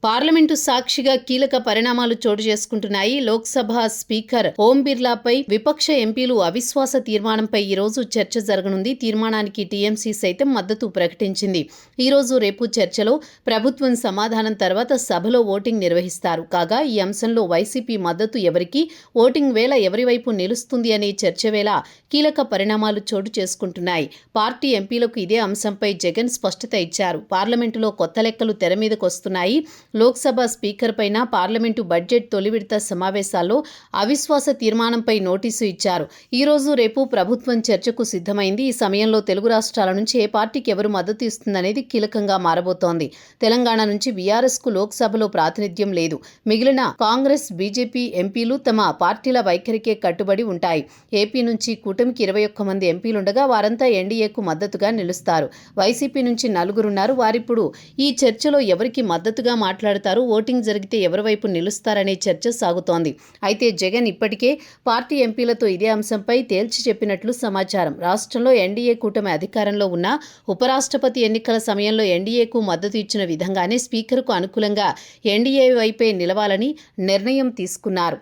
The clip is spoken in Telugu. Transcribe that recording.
పార్లమెంటు సాక్షిగా కీలక పరిణామాలు చోటు చేసుకుంటున్నాయి. లోక్సభ స్పీకర్ ఓం బిర్లాపై విపక్ష ఎంపీలు అవిశ్వాస తీర్మానంపై ఈరోజు చర్చ జరగనుంది. తీర్మానానికి టీఎంసీ సైతం మద్దతు ప్రకటించింది. ఈరోజు రేపు చర్చలో ప్రభుత్వం సమాధానం తర్వాత సభలో ఓటింగ్ నిర్వహిస్తారు. కాగా ఈ అంశంలో వైసీపీ మద్దతు ఎవరికి, ఓటింగ్ వేళ ఎవరి వైపు నిలుస్తుంది అనే చర్చ వేళ కీలక పరిణామాలు చోటు చేసుకుంటున్నాయి. పార్టీ ఎంపీలకు ఇదే అంశంపై జగన్ స్పష్టత ఇచ్చారు. పార్లమెంటులో కొత్త లెక్కలు తెర మీదకు వస్తున్నాయి. లోక్సభ స్పీకర్ పైన పార్లమెంటు బడ్జెట్ తొలి విడత సమావేశాల్లో అవిశ్వాస తీర్మానంపై నోటీసు ఇచ్చారు. ఈ రోజు రేపు ప్రభుత్వం చర్చకు సిద్ధమైంది. ఈ సమయంలో తెలుగు రాష్ట్రాల నుంచి ఏ పార్టీకి ఎవరు మద్దతు ఇస్తుందనేది కీలకంగా మారబోతోంది. తెలంగాణ నుంచి బీఆర్ఎస్కు లోక్సభలో ప్రాతినిధ్యం లేదు. మిగిలిన కాంగ్రెస్, బీజేపీ ఎంపీలు తమ పార్టీల వైఖరికే కట్టుబడి ఉంటాయి. ఏపీ నుంచి కూటమికి 21 మంది ఎంపీలుండగా వారంతా ఎన్డీఏకు మద్దతుగా నిలుస్తారు. వైసీపీ నుంచి 4 ఉన్నారు. వారిప్పుడు ఈ చర్చలో ఎవరికి మద్దతుగా మాట్లాడతారు, ఓటింగ్ జరిగితే ఎవరి వైపు నిలుస్తారనే చర్చ సాగుతోంది. అయితే జగన్ ఇప్పటికే పార్టీ ఎంపీలతో ఇదే అంశంపై తేల్చి చెప్పినట్లు సమాచారం. రాష్ట్రంలో ఎన్డీఏ కూటమి అధికారంలో ఉన్న ఉపరాష్ట్రపతి ఎన్నికల సమయంలో ఎన్డీఏకు మద్దతు ఇచ్చిన విధంగానే స్పీకర్కు అనుకూలంగా ఎన్డీఏ వైపే నిలవాలని నిర్ణయం తీసుకున్నారు.